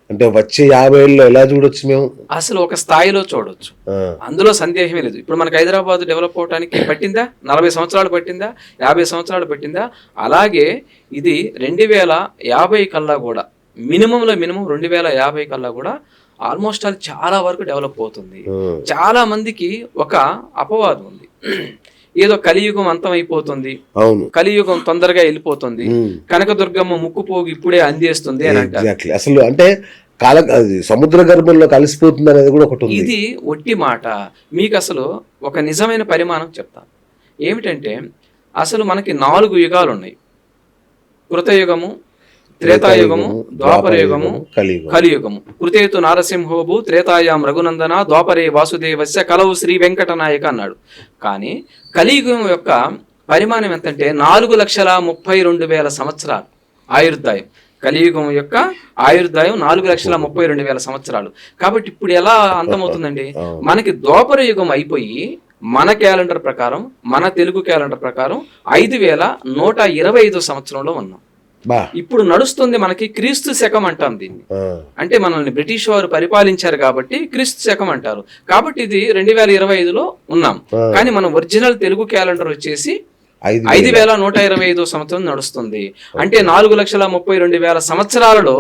అంటే వచ్చే 50 ఏళ్ళలో ఎలా చూడొచ్చు మేము? అసలు ఒక స్థాయిలో చూడొచ్చు, అందులో సందేహమే లేదు. ఇప్పుడు మనకు హైదరాబాద్ డెవలప్ అవడానికి పట్టిందా? 40 సంవత్సరాలు పట్టిందా? 50 సంవత్సరాలు పట్టిందా? అలాగే ఇది 2050 కల్లా కూడా మినిమంలో మినిమం 2050 కల్లా కూడా ఆల్మోస్ట్ అది చాలా వరకు డెవలప్ అవుతుంది. చాలా మందికి ఒక అపవాదం ఉంది, ఏదో కలియుగం అంతం అయిపోతుంది, కలియుగం తొందరగా వెళ్ళిపోతుంది, కనకదుర్గమ్మ ముక్కుపోగి ఇప్పుడే అందేస్తుంది అని అంటారు. అసలు అంటే సముద్ర గర్భంలో కలిసిపోతుంది అనేది కూడా ఒకటి. ఇది ఒట్టి మాట. మీకు అసలు ఒక నిజమైన పరిమాణం చెప్తాను. ఏమిటంటే అసలు మనకి 4 యుగాలు ఉన్నాయి: కృతయుగము, త్రేతాయుగము, ద్వాపరయుగము, కలియుగము. కృతేతు నారసింహోభు త్రేతాయాం రఘునందన ద్వాపరే వాసుదేవస్య కలవు శ్రీ వెంకటనాయక అన్నాడు. కానీ కలియుగం యొక్క పరిమాణం ఎంతంటే 4,32,000 సంవత్సరాలు ఆయుర్దాయం. కలియుగం యొక్క ఆయుర్దాయం 4,32,000 సంవత్సరాలు. కాబట్టి ఇప్పుడు ఎలా అంతమవుతుందండి? మనకి ద్వాపర యుగం అయిపోయి మన క్యాలెండర్ ప్రకారం, మన తెలుగు క్యాలెండర్ ప్రకారం 5,125 సంవత్సరంలో ఉన్నాం. ఇప్పుడు నడుస్తుంది మనకి క్రీస్తు శకం అంటాం దీన్ని. అంటే మనల్ని బ్రిటిష్ వారు పరిపాలించారు కాబట్టి క్రీస్తు శకం అంటారు. కాబట్టి ఇది 2025లో ఉన్నాం. కానీ మన ఒరిజినల్ తెలుగు క్యాలెండర్ వచ్చేసి 5,125 సంవత్సరం నడుస్తుంది. అంటే 4,32,000 సంవత్సరాలలో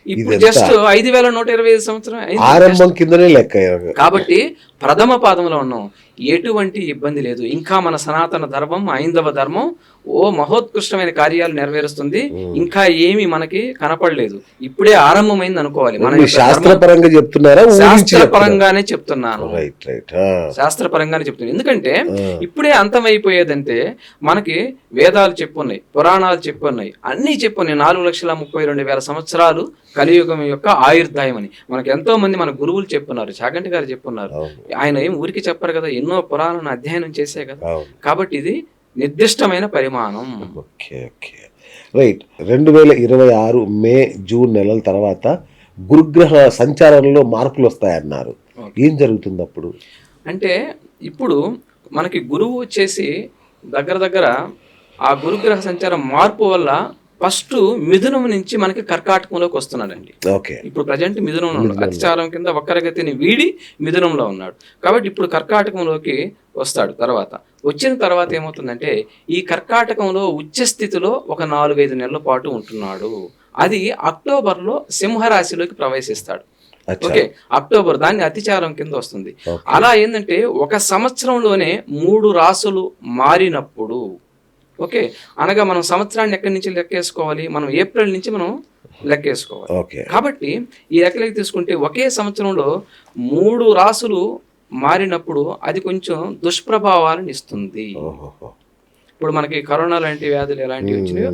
ఇప్పుడు జస్ట్ 5,125 సంవత్సరం ఆరంభం కిందనే లెక్క. కాబట్టి ప్రథమ పాదంలో ఉన్నాం. ఎటువంటి ఇబ్బంది లేదు. ఇంకా మన సనాతన ధర్మం, ఐందవ ధర్మం మహోత్కృష్టమైన కార్యాలు నెరవేరుస్తుంది. ఇంకా ఏమి మనకి కనపడలేదు, ఇప్పుడే ఆరంభమైంది అనుకోవాలి. మన శాస్త్రపరంగా చెప్తున్నారా? శాస్త్రపరంగానే చెప్తున్నాను, శాస్త్రపరంగానే చెప్తున్నాను. ఎందుకంటే ఇప్పుడే అంతమైపోయేదంటే మనకి వేదాలు చెప్పున్నాయి, పురాణాలు చెప్పున్నాయి, అన్ని చెప్పున్నాయి. 4,32,000 సంవత్సరాలు కలియుగం యొక్క ఆయుర్దాయం అని మనకి ఎంతో మంది మన గురువులు చెప్పున్నారు. చాగంటి గారు చెప్పున్నారు. ఆయన ఏం ఊరికి చెప్పారు కదా, ఎన్నో పురాణాలను అధ్యయనం చేసే కదా. కాబట్టి ఇది నిర్దిష్టమైన పరిమాణం. రైట్. 2026 మే, జూన్ నెలల తర్వాత గురుగ్రహ సంచారంలో మార్పులు వస్తాయన్నారు. ఏం జరుగుతుంది అప్పుడు? అంటే ఇప్పుడు మనకి గురువు వచ్చేసి దగ్గర ఆ గురుగ్రహ సంచారం మార్పు వల్ల ఫస్ట్ మిథునం నుంచి మనకి కర్కాటకంలోకి వస్తున్నాడండి. ఇప్పుడు ప్రజెంట్ మిథునంలో ఉన్నాడు. అతిచారం కింద వక్రగతిని వీడి మిథునంలో ఉన్నాడు. కాబట్టి ఇప్పుడు కర్కాటకంలోకి వస్తాడు. వచ్చిన తర్వాత ఏమవుతుందంటే ఈ కర్కాటకంలో ఉచ్చ స్థితిలో ఒక 4-5 నెలల పాటు ఉంటున్నాడు. అది అక్టోబర్లో సింహరాశిలోకి ప్రవేశిస్తాడు. ఓకే, అక్టోబర్ దాన్ని అతిచారం కింద వస్తుంది. అలా ఏంటంటే ఒక సంవత్సరంలోనే 3 రాసులు మారినప్పుడు, ఓకే, అనగా మనం సంవత్సరాన్ని ఎక్కడి నుంచి లెక్కేసుకోవాలి? మనం ఏప్రిల్ నుంచి మనం లెక్కేసుకోవాలి. కాబట్టి ఈ లెక్కలకి తీసుకుంటే ఒకే సంవత్సరంలో 3 రాసులు మారినప్పుడు అది కొంచెం దుష్ప్రభావాలను ఇస్తుంది. ఇప్పుడు మనకి కరోనా లాంటి వ్యాధులు ఎలాంటివి వచ్చినాయో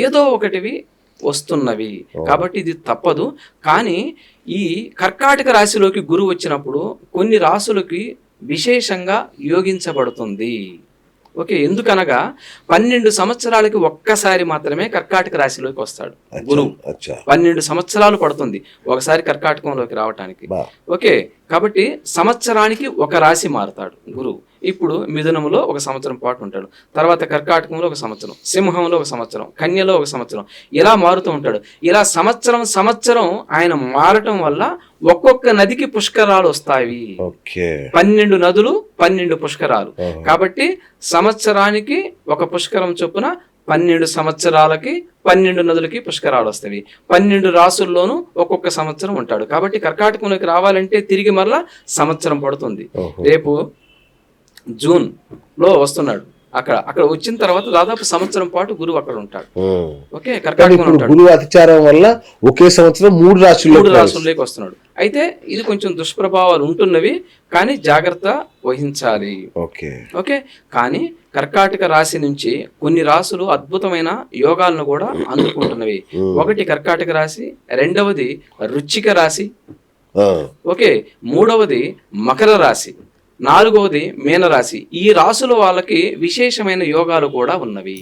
ఏదో ఒకటివి వస్తున్నవి. కాబట్టి ఇది తప్పదు. కానీ ఈ కర్కాటక రాశిలోకి గురువు వచ్చినప్పుడు కొన్ని రాసులకి విశేషంగా యోగించబడుతుంది. ఓకే, ఎందుకనగా 12 సంవత్సరాలకి ఒక్కసారి మాత్రమే కర్కాటక రాశిలోకి వస్తాడు గురువు. 12 సంవత్సరాలు పడుతుంది ఒకసారి కర్కాటకంలోకి రావటానికి. ఓకే, కాబట్టి సంవత్సరానికి ఒక రాశి మారుతాడు గురువు. ఇప్పుడు మిథునంలో ఒక సంవత్సరం పాటు ఉంటాడు, తర్వాత కర్కాటకంలో ఒక సంవత్సరం, సింహంలో ఒక సంవత్సరం, కన్యలో ఒక సంవత్సరం, ఇలా మారుతూ ఉంటాడు. ఇలా సంవత్సరం ఆయన మారటం వల్ల ఒక్కొక్క నదికి పుష్కరాలు వస్తాయి. 12 నదులు 12 పుష్కరాలు. కాబట్టి సంవత్సరానికి ఒక పుష్కరం చొప్పున 12 సంవత్సరాలకి 12 నదులకి పుష్కరాలు వస్తాయి. 12 రాసుల్లోనూ ఒక్కొక్క సంవత్సరం ఉంటాడు. కాబట్టి కర్కాటకంలోకి రావాలంటే తిరిగి మరలా సంవత్సరం పడుతుంది. రేపు జూన్ లో వస్తున్నాడు. అక్కడ వచ్చిన తర్వాత దాదాపు సంవత్సరం పాటు గురువు అక్కడ ఉంటాడు. ఓకే, కర్కాటకంలో ఉంటాడు. గురువు అతిచారం వల్ల ఒకే సంవత్సరం 3 రాశుల్లోకి వస్తున్నాడు. అయితే ఇది కొంచెం దుష్ప్రభావాలు ఉంటున్నవి, కానీ జాగ్రత్త వహించాలి. ఓకే, కానీ కర్కాటక రాశి నుంచి కొన్ని రాశులు అద్భుతమైన యోగాలను కూడా అందుకుంటున్నవి. ఒకటి కర్కాటక రాశి, రెండవది వృశ్చిక రాశి, ఓకే, మూడవది మకర రాశి, 4వది మీనరాశి. ఈ రాశుల వాళ్ళకి విశేషమైన యోగాలు కూడా ఉన్నవి.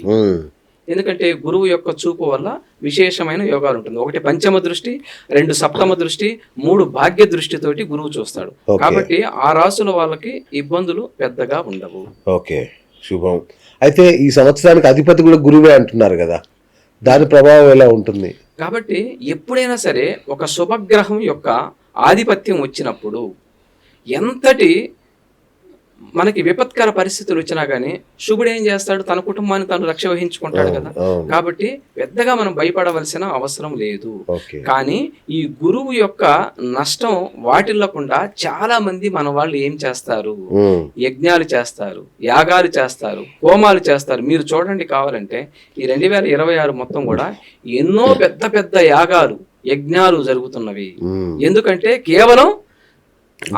ఎందుకంటే గురువు యొక్క చూపు వల్ల విశేషమైన యోగాలు ఉంటుంది. 1 పంచమ దృష్టి, 2 సప్తమ దృష్టి, 3 భాగ్య దృష్టితోటి గురువు చూస్తాడు. కాబట్టి ఆ రాశుల వాళ్ళకి ఇబ్బందులు పెద్దగా ఉండవు. ఓకే, శుభం. అయితే ఈ సంవత్సరానికి అధిపతి కూడా గురువే అంటున్నారు కదా, దాని ప్రభావం ఎలా ఉంటుంది? కాబట్టి ఎప్పుడైనా సరే ఒక శుభగ్రహం యొక్క ఆధిపత్యం వచ్చినప్పుడు ఎంతటి మనకి విపత్కర పరిస్థితులు వచ్చినా కానీ శుభుడు ఏం చేస్తాడు, తన కుటుంబాన్ని తను రక్ష వహించుకుంటాడు కదా. కాబట్టి పెద్దగా మనం భయపడవలసిన అవసరం లేదు. కానీ ఈ గురువు యొక్క నష్టం వాటిల్లకుండా చాలా మంది మన వాళ్ళు ఏం చేస్తారు, యజ్ఞాలు చేస్తారు, యాగాలు చేస్తారు, హోమాలు చేస్తారు. మీరు చూడండి, కావాలంటే ఈ 2026 మొత్తం కూడా ఎన్నో పెద్ద పెద్ద యాగాలు, యజ్ఞాలు జరుగుతున్నవి. ఎందుకంటే కేవలం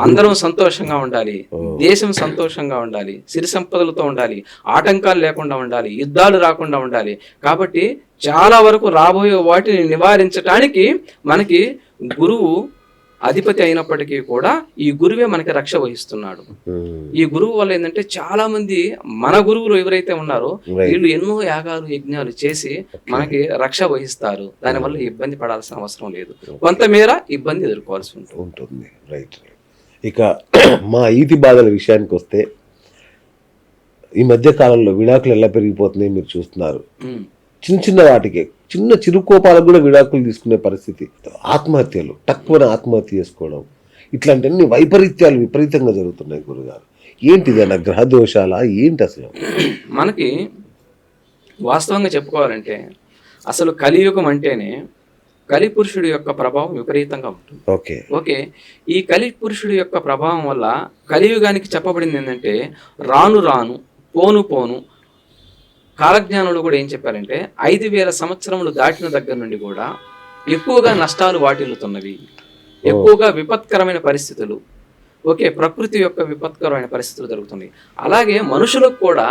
అందరం సంతోషంగా ఉండాలి, దేశం సంతోషంగా ఉండాలి, సిరి సంపదలతో ఉండాలి, ఆటంకాలు లేకుండా ఉండాలి, యుద్ధాలు రాకుండా ఉండాలి. కాబట్టి చాలా వరకు రాబోయే వాటిని నివారించడానికి మనకి గురువు అధిపతి అయినప్పటికీ కూడా ఈ గురువే మనకి రక్ష వహిస్తున్నాడు. ఈ గురువు వల్ల ఏంటంటే చాలా మంది మన గురువులు ఎవరైతే ఉన్నారో వీళ్ళు ఎన్నో యాగాలు యజ్ఞాలు చేసి మనకి రక్ష వహిస్తారు. దానివల్ల ఇబ్బంది పడాల్సిన అవసరం లేదు, కొంతమేర ఇబ్బంది ఎదుర్కోవాల్సి ఉంటుంది. రైట్. ఇక మా ఈతి బాధల విషయానికి వస్తే, ఈ మధ్య కాలంలో విడాకులు ఎలా పెరిగిపోతున్నాయి మీరు చూస్తున్నారు. చిన్న చిన్న వాటికి, చిన్న చిరుకోపాలకు కూడా విడాకులు తీసుకునే పరిస్థితి, ఆత్మహత్యలు, తక్కువ ఆత్మహత్య చేసుకోవడం, ఇట్లాంటి వైపరీత్యాలు విపరీతంగా జరుగుతున్నాయి. గురుగారు, ఏంటిదన్నా గ్రహ దోషాలా ఏంటి అసలు? మనకి వాస్తవంగా చెప్పుకోవాలంటే అసలు కలియుగం అంటేనే కలి పురుషుడి యొక్క ప్రభావం విపరీతంగా ఉంటుంది. ఓకే, ఈ కలి పురుషుడి యొక్క ప్రభావం వల్ల కలియుగానికి చెప్పబడింది ఏంటంటే, రాను రాను పోను పోను కాలజ్ఞానులు కూడా ఏం చెప్పారంటే 5000 సంవత్సరములు దాటిన దగ్గర నుండి కూడా ఎక్కువగా నష్టాలు వాటిల్లుతున్నవి, ఎక్కువగా విపత్కరమైన పరిస్థితులు, ప్రకృతి యొక్క విపత్కరమైన పరిస్థితులు జరుగుతున్నాయి. అలాగే మనుషులకు కూడా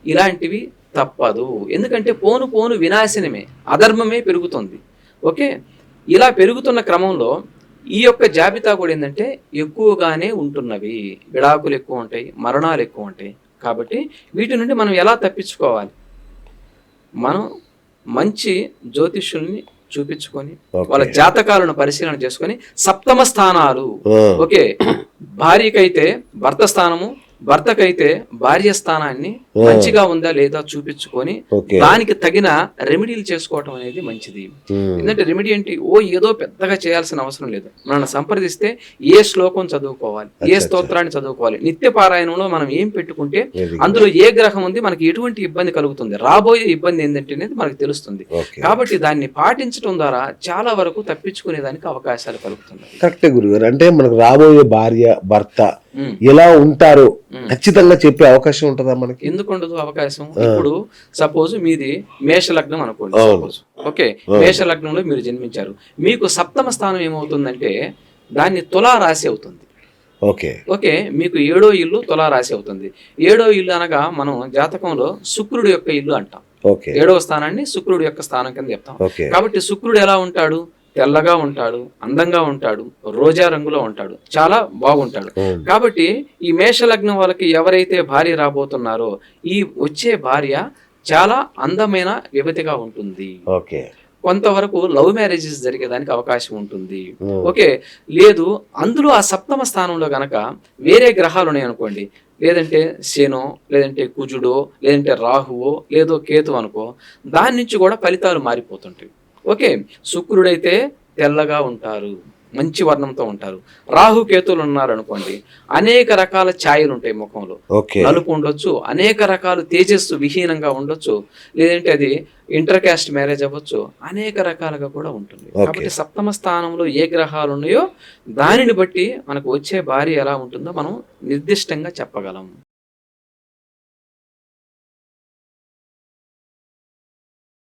ఇలాంటివి తప్పదు. ఎందుకంటే పోను పోను వినాశనమే, అధర్మమే పెరుగుతుంది. ఇలా పెరుగుతున్న క్రమంలో ఈ యొక్క జాబితా కూడా ఏంటంటే ఎక్కువగానే ఉంటున్నవి. విడాకులు ఎక్కువ ఉంటాయి, మరణాలు ఎక్కువ ఉంటాయి. కాబట్టి వీటి నుండి మనం ఎలా తప్పించుకోవాలి? మనం మంచి జ్యోతిష్యుల్ని చూపించుకొని వాళ్ళ జాతకాలను పరిశీలన చేసుకొని సప్తమ స్థానాలు, భార్యకైతే భర్త స్థానము, భర్తకైతే భార్య స్థానాన్ని మంచిగా ఉందా లేదా చూపించుకొని దానికి తగిన రెమెడీలు చేసుకోవటం అనేది మంచిది. ఎందుకంటే రెమెడీ ఏంటి, ఏదో పెద్దగా చేయాల్సిన అవసరం లేదు. మనం సంప్రదిస్తే ఏ శ్లోకం చదువుకోవాలి, ఏ స్తోత్రాన్ని చదువుకోవాలి, నిత్య పారాయణంలో మనం ఏం పెట్టుకుంటే అందులో ఏ గ్రహం ఉంది, మనకి ఎటువంటి ఇబ్బంది కలుగుతుంది, రాబోయే ఇబ్బంది ఏంటంటే అనేది మనకు తెలుస్తుంది. కాబట్టి దాన్ని పాటించడం ద్వారా చాలా వరకు తప్పించుకునే దానికి అవకాశాలు కలుగుతున్నాయి. కరెక్టే గురుగారు. అంటే మనకు రాబోయే భార్య భర్త ఎలా ఉంటారో ఖచ్చితంగా చెప్పే అవకాశం ఉంటుందా మనకి? ఎందుకు ఉండదు అవకాశం? ఇప్పుడు సపోజ్ మీది మేష లగ్నం అనుకోండి, మేష లగ్నంలో మీరు జన్మించారు. మీకు సప్తమ స్థానం ఏమవుతుందంటే దాన్ని తులా రాశి అవుతుంది. మీకు 7వ ఇల్లు తులా రాశి అవుతుంది. 7వ ఇల్లు అనగా మనం జాతకంలో శుక్రుడి యొక్క ఇల్లు అంటాం. 7వ స్థానాన్ని శుక్రుడి యొక్క స్థానం కింద చెప్తాం. కాబట్టి శుక్రుడు ఎలా ఉంటాడు? తెల్లగా ఉంటాడు, అందంగా ఉంటాడు, రోజా రంగులో ఉంటాడు, చాలా బాగుంటాడు. కాబట్టి ఈ మేషలగ్నం వాళ్ళకి ఎవరైతే భార్య రాబోతున్నారో ఈ వచ్చే భార్య చాలా అందమైన యువతిగా ఉంటుంది. కొంతవరకు లవ్ మ్యారేజెస్ జరిగేదానికి అవకాశం ఉంటుంది. లేదు అందులో ఆ సప్తమ స్థానంలో గనక వేరే గ్రహాలు ఉన్నాయి అనుకోండి, లేదంటే శనో, లేదంటే కుజుడో, లేదంటే రాహువో, లేదో కేతు అనుకో, దాని నుంచి కూడా ఫలితాలు మారిపోతుంటాయి. శుక్రుడైతే తెల్లగా ఉంటారు, మంచి వర్ణంతో ఉంటారు. రాహు కేతులు ఉన్నారు అనుకోండి, అనేక రకాల ఛాయలు ఉంటాయి ముఖంలో, నలుపు ఉండొచ్చు, అనేక రకాల తేజస్సు విహీనంగా ఉండొచ్చు, లేదంటే అది ఇంటర్ క్యాస్ట్ మ్యారేజ్ అవ్వచ్చు, అనేక రకాలుగా కూడా ఉంటుంది. కాబట్టి సప్తమ స్థానంలో ఏ గ్రహాలు ఉన్నాయో దానిని బట్టి మనకు వచ్చే భార్య ఎలా ఉంటుందో మనం నిర్దిష్టంగా చెప్పగలం.